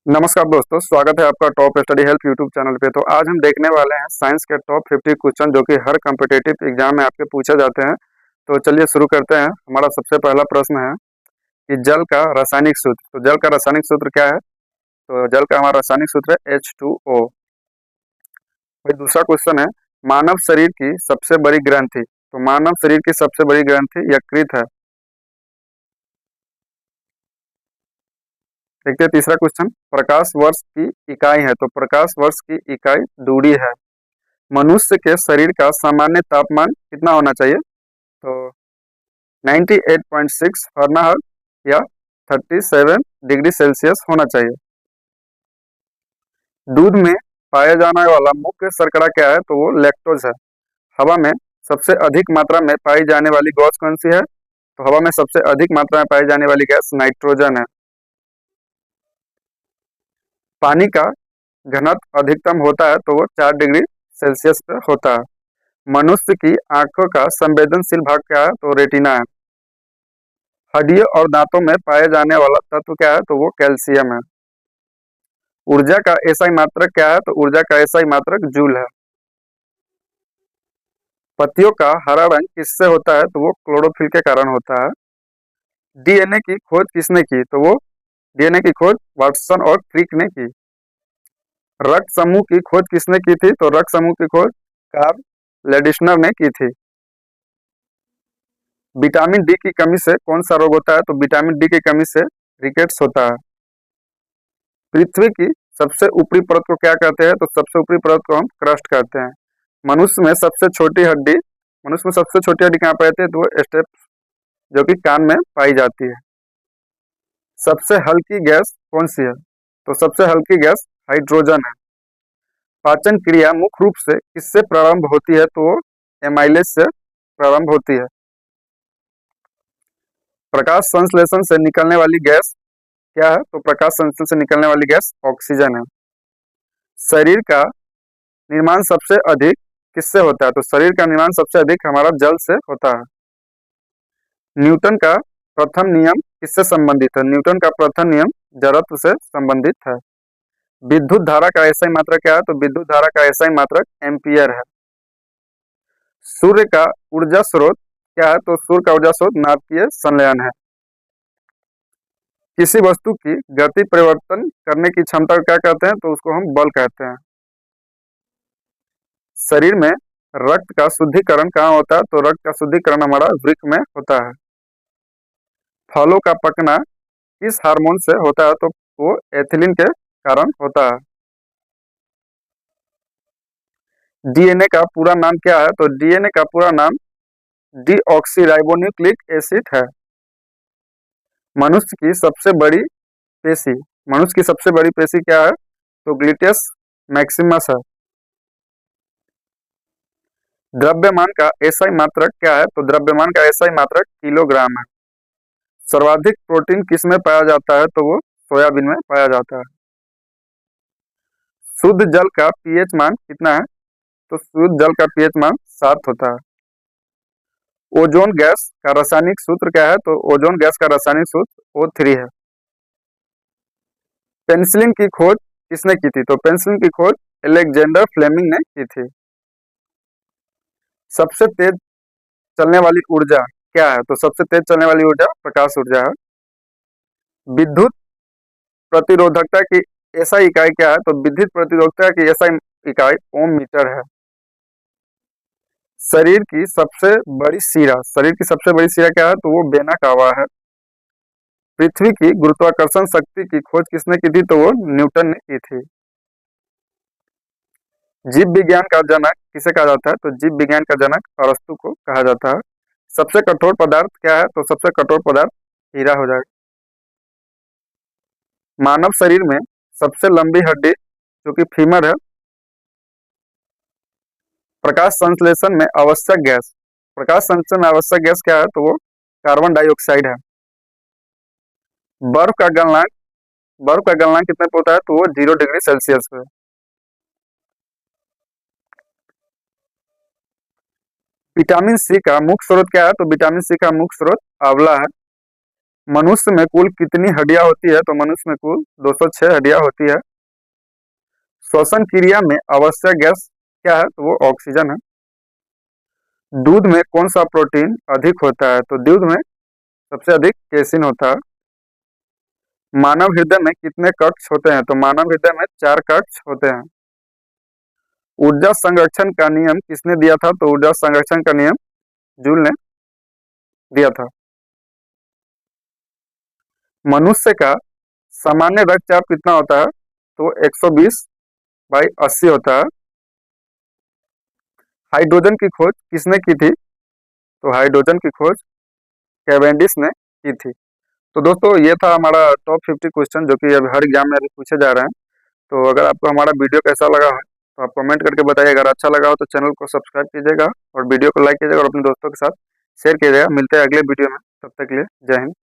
नमस्कार दोस्तों, स्वागत है आपका top study help YouTube channel पे। तो आज हम देखने वाले हैं साइंस के टॉप 50 क्वेश्चन जो कि हर कॉम्पिटिटिव एग्जाम में आपके पूछे जाते हैं। तो चलिए शुरू करते हैं। हमारा सबसे पहला प्रश्न है कि जल का रासायनिक सूत्र। तो जल का रासायनिक सूत्र क्या है? तो जल का हमारा रासायनिक सूत्र है H2O। फिर दूसरा क्वेश्चन है, मानव शरीर की सबसे बड़ी ग्रंथि। तो मानव शरीर की सबसे बड़ी ग्रंथि यकृत है। देखते हैं तीसरा क्वेश्चन, प्रकाश वर्ष की इकाई है। तो प्रकाश वर्ष की इकाई दूरी है। मनुष्य के शरीर का सामान्य तापमान कितना होना चाहिए? तो 98.6 फारेनहाइट या 37 डिग्री सेल्सियस होना चाहिए। दूध में पाया जाने वाला मुख्य शर्करा क्या है? तो वो लैक्टोज है। हवा में सबसे अधिक मात्रा में पाई जाने वाली गैस कौन सी है? तो हवा में सबसे अधिक मात्रा में पाई जाने वाली गैस नाइट्रोजन है। पानी का घनत्व अधिकतम होता है तो वो 4 डिग्री सेल्सियस पे होता है। मनुष्य की आंखों का संवेदनशील भाग क्या है? तो रेटिना है। हड्डियों और दांतों में पाए जाने वाला तत्व क्या है? तो वो कैल्शियम है। ऊर्जा का एसआई मात्रक क्या है? तो ऊर्जा का एसआई मात्रक जूल है। पत्तियों का हरा रंग किससे होता है? तो वो क्लोरोफिल के कारण होता है। डीएनए की खोज किसने की? तो वो डीएनए की खोज वाटसन और क्रिक ने की। रक्त समूह की खोज किसने की थी? तो रक्त समूह की खोज कार्ल लेडिशनर ने की थी। विटामिन डी की कमी से कौन सा रोग होता है? तो विटामिन डी की कमी से रिकेट्स होता है। पृथ्वी की सबसे ऊपरी परत को क्या कहते हैं? तो सबसे ऊपरी परत को हम क्रस्ट कहते हैं। मनुष्य में सबसे छोटी हड्डी मनुष्य में सबसे छोटी हड्डी कहाँ पाई जाती है? तो वो स्टेप जो कि कान में पाई जाती है। सबसे हल्की गैस कौन सी है? तो सबसे हल्की गैस हाइड्रोजन है। पाचन क्रिया मुख्य रूप से किससे प्रारंभ होती है? तो वो एमाइलेज से प्रारंभ होती है। प्रकाश संश्लेषण से निकलने वाली गैस क्या है? तो प्रकाश संश्लेषण से निकलने वाली गैस ऑक्सीजन है। शरीर का निर्माण सबसे अधिक किससे होता है? तो शरीर का निर्माण सबसे अधिक हमारा जल से होता है। न्यूटन का प्रथम नियम किससे संबंधित है? न्यूटन का प्रथम नियम जड़त्व से संबंधित है। विद्युत धारा का एसआई मात्रक क्या है? तो विद्युत धारा का एसआई मात्रक एम्पियर है। सूर्य का ऊर्जा स्रोत क्या है? तो सूर्य का ऊर्जा स्रोत नाभिकीय संलयन है। किसी वस्तु की गति परिवर्तन करने की क्षमता को क्या कहते हैं? तो उसको हम बल कहते हैं। शरीर में रक्त का शुद्धिकरण कहाँ होता है? तो रक्त का शुद्धिकरण हमारा वृक्क में होता है। फलों का पकना किस हार्मोन से होता है? तो वो एथिलीन के कारण होता है। डीएनए का पूरा नाम क्या है? तो डीएनए का पूरा नाम डीऑक्सीराइबोन्यूक्लिक एसिड है। मनुष्य की सबसे बड़ी पेशी मनुष्य की सबसे बड़ी पेशी क्या है? तो ग्लूटेस मैक्सिमस है। द्रव्यमान का एसआई मात्रक क्या है? तो द्रव्यमान का एसआई मात्रक किलोग्राम है। सर्वाधिक प्रोटीन किस में पाया जाता है? तो वो सोयाबीन में पाया जाता है। शुद्ध जल का पीएच मान कितना है? तो शुद्ध जल का पीएच मान 7 होता है। ओजोन गैस का रासायनिक सूत्र क्या है? तो ओजोन गैस का रासायनिक सूत्र O3 है। पेनिसिलिन की खोज किसने की थी? तो पेनिसिलिन की खोज अलेक्जेंडर फ्लेमिंग ने की थी। सबसे तेज चलने वाली ऊर्जा क्या है? तो सबसे तेज चलने वाली ऊर्जा प्रकाश ऊर्जा है। विद्युत प्रतिरोधकता की एसआई इकाई क्या है? तो विद्युत प्रतिरोधकता की एसआई इकाई ओम मीटर है। शरीर की सबसे बड़ी शिरा क्या है? तो वो बेना कावा है। पृथ्वी की गुरुत्वाकर्षण शक्ति की खोज किसने की थी? तो वो न्यूटन ने की थी। जीव विज्ञान का जनक किसे कहा जाता है? तो जीव विज्ञान का जनक अरस्तु को कहा जाता है। सबसे कठोर पदार्थ क्या है? तो सबसे कठोर पदार्थ हीरा हो जाएगा। मानव शरीर में सबसे लंबी हड्डी जो कि फीमर है। प्रकाश संश्लेषण में आवश्यक गैस क्या है? तो वो कार्बन डाइऑक्साइड है। बर्फ का गलनांक बर्फ का गलनांक कितने पे होता है? तो वो 0 डिग्री सेल्सियस पे। विटामिन सी का मुख्य स्रोत क्या है? तो विटामिन सी का मुख्य स्रोत आंवला है। मनुष्य में कुल कितनी हड्डियां होती है? तो मनुष्य में कुल 206 हड्डियां होती है। श्वसन क्रिया में आवश्यक गैस क्या है? तो वो ऑक्सीजन है। दूध में कौन सा प्रोटीन अधिक होता है? तो दूध में सबसे अधिक केसिन होता है। मानव हृदय में कितने कक्ष होते हैं? तो मानव हृदय में 4 कक्ष होते हैं। ऊर्जा संरक्षण का नियम किसने दिया था? तो ऊर्जा संरक्षण का नियम जूल ने दिया था। मनुष्य का सामान्य रक्तचाप कितना होता है? तो 120/80 होता है। हाइड्रोजन की खोज किसने की थी? तो हाइड्रोजन की खोज कैवेंडिश ने की थी। तो दोस्तों ये था हमारा टॉप 50 क्वेश्चन जो कि अभी हर एग्जाम में अभी पूछे जा रहे हैं। तो अगर आपको हमारा वीडियो कैसा लगा है तो आप कमेंट करके बताइए। अगर अच्छा लगा हो तो चैनल को सब्सक्राइब कीजिएगा और वीडियो को लाइक कीजिएगा और अपने दोस्तों के साथ शेयर कीजिएगा। मिलते हैं अगले वीडियो में, तब तक के लिए जय हिंद।